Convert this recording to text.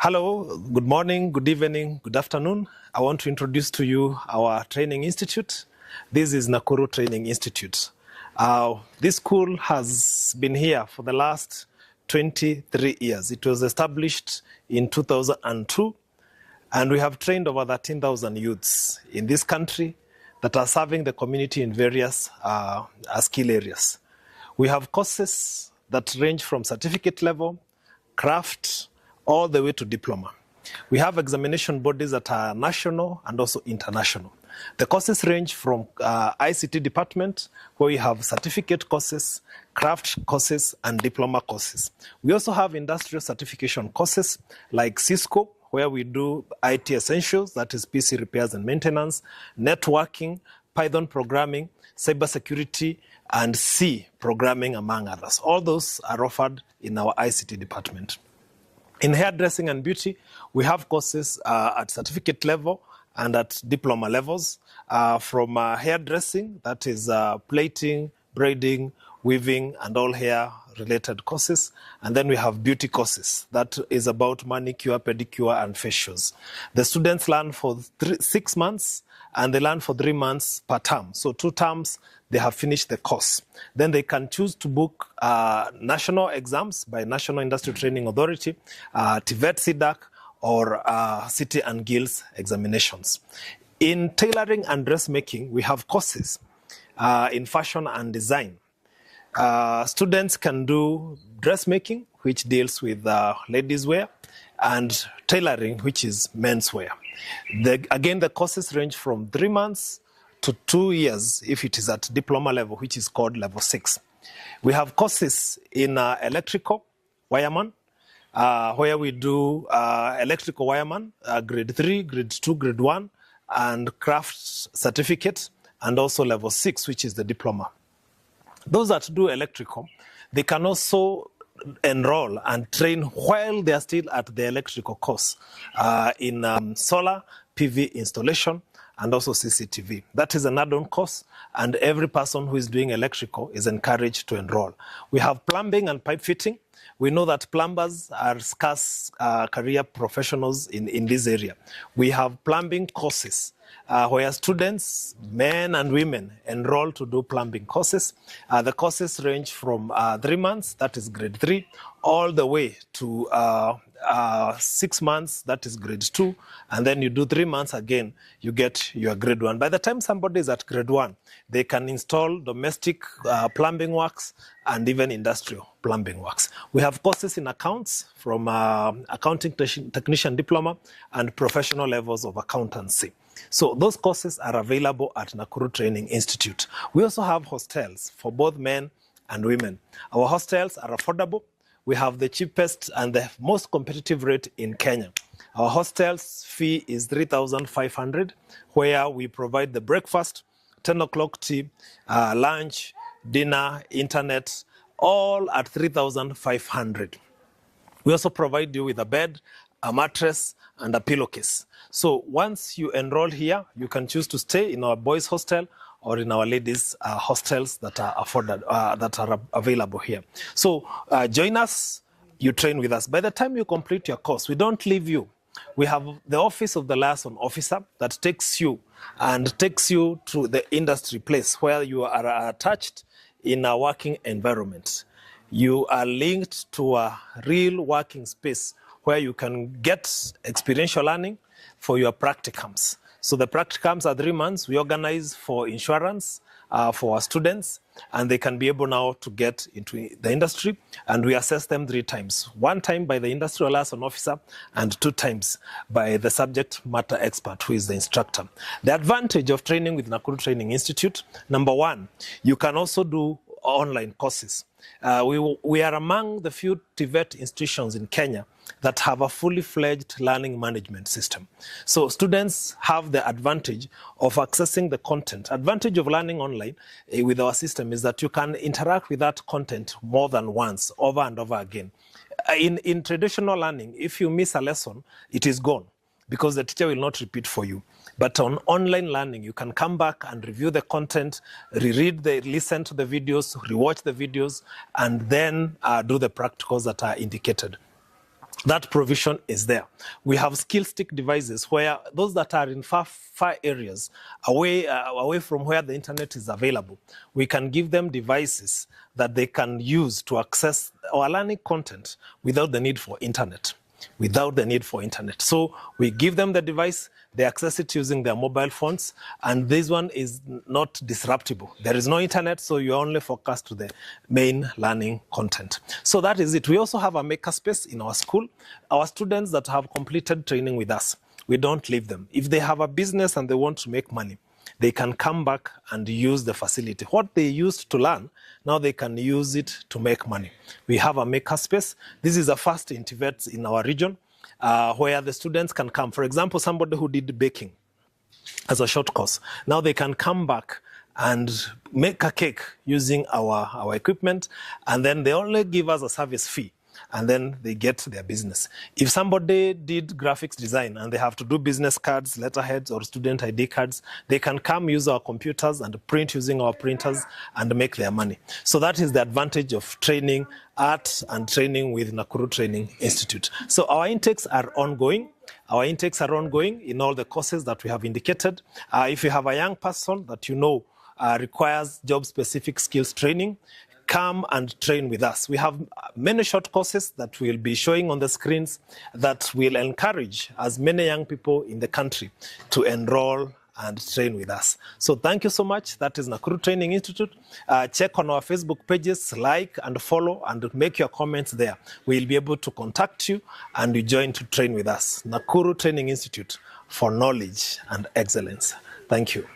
Hello, good morning, good evening, good afternoon. I want to introduce to you our training institute. This is Nakuru Training Institute. This school has been here for the last 23 years. It was established in 2002, and we have trained over 13,000 youths in this country that are serving the community in various skill areas. We have courses that range from certificate level, craft, all the way to diploma. We have examination bodies that are national and also international. The courses range from ICT department, where we have certificate courses, craft courses, and diploma courses. We also have industrial certification courses like Cisco, where we do IT essentials, that is PC repairs and maintenance, networking, Python programming, cybersecurity, and C programming, among others. All those are offered in our ICT department. In hairdressing and beauty, we have courses at certificate level and at diploma levels. From hairdressing, that is plating, braiding, weaving, and all hair-related courses. And then we have beauty courses. That is about manicure, pedicure, and facials. The students learn for 6 months, and they learn for 3 months per term. So 2 terms, they have finished the course. Then they can choose to book national exams by National Industry Training Authority, TVET, CDAC, or City and Guilds examinations. In tailoring and dressmaking, we have courses in fashion and design. Students can do dressmaking, which deals with ladies' wear, and tailoring, which is menswear. Again, the courses range from 3 months to 2 years if it is at diploma level, which is called level 6. We have courses in electrical wireman, where we do electrical wireman, grade 3, grade 2, grade 1, and craft certificate, and also level 6, which is the diploma. Those that do electrical, they can also enroll and train while they are still at the electrical course in solar, PV installation, and also CCTV. That is an add-on course, and every person who is doing electrical is encouraged to enroll. We have plumbing and pipe fitting. We know that plumbers are scarce career professionals in this area. We have plumbing courses where students, men and women, enroll to do plumbing courses. The courses range from 3 months, that is grade 3, all the way to 6 months, that is grade 2, and then you do 3 months again, you get your grade 1. By the time somebody is at grade 1, they can install domestic plumbing works and even industrial plumbing works. We have courses in accounts from accounting technician diploma and professional levels of accountancy. So those courses are available at Nakuru Training Institute. We also have hostels for both men and women. Our hostels are affordable. We have the cheapest and the most competitive rate in Kenya. Our hostel's fee is 3,500, where we provide the breakfast, 10 o'clock tea, lunch, dinner, internet, all at 3,500. We also provide you with a bed, a mattress, and a pillowcase. So once you enroll here, you can choose to stay in our boys' hostel or in our ladies' hostels that are available here. So join us, you train with us. By the time you complete your course, we don't leave you. We have the office of the liaison officer that takes you to the industry place where you are attached in a working environment. You are linked to a real working space where you can get experiential learning for your practicums. So the practicums are 3 months. We organize for insurance for our students, and they can be able now to get into the industry, and we assess them 3 times. 1 time by the industrial liaison officer and 2 times by the subject matter expert, who is the instructor. The advantage of training with Nakuru Training Institute, number 1, you can also do online courses. We are among the few TVET institutions in Kenya that have a fully fledged learning management system. So students have the advantage of accessing the content. Advantage of learning online with our system is that you can interact with that content more than once, over and over again. In traditional learning, if you miss a lesson, it is gone, because the teacher will not repeat for you. But on online learning, you can come back and review the content, listen to the videos, rewatch the videos, and then do the practicals that are indicated. That provision is there. We have skill stick devices where those that are in far areas, away from where the internet is available, we can give them devices that they can use to access our learning content without the need for internet. So we give them the device, they access it using their mobile phones, and this one is not disruptible. There is no internet, so you only focus to the main learning content. So that is it. We also have a makerspace in our school. Our students that have completed training with us, we don't leave them. If they have a business and they want to make money, they can come back and use the facility. What they used to learn, now they can use it to make money. We have a makerspace. This is a first in TVET in our region, where the students can come. For example, somebody who did baking as a short course, now they can come back and make a cake using our equipment, and then they only give us a service fee, and then they get their business. If somebody did graphics design and they have to do business cards, letterheads, or student ID cards, they can come use our computers and print using our printers and make their money. So that is the advantage of training art and training with Nakuru Training Institute. So our intakes are ongoing. Our intakes are ongoing in all the courses that we have indicated. If you have a young person that you know requires job-specific skills training, come and train with us. We have many short courses that we'll be showing on the screens that will encourage as many young people in the country to enroll and train with us. So thank you so much. That is Nakuru Training Institute. Check on our Facebook pages, like and follow, and make your comments there. We'll be able to contact you and you join to train with us. Nakuru Training Institute for knowledge and excellence. Thank you.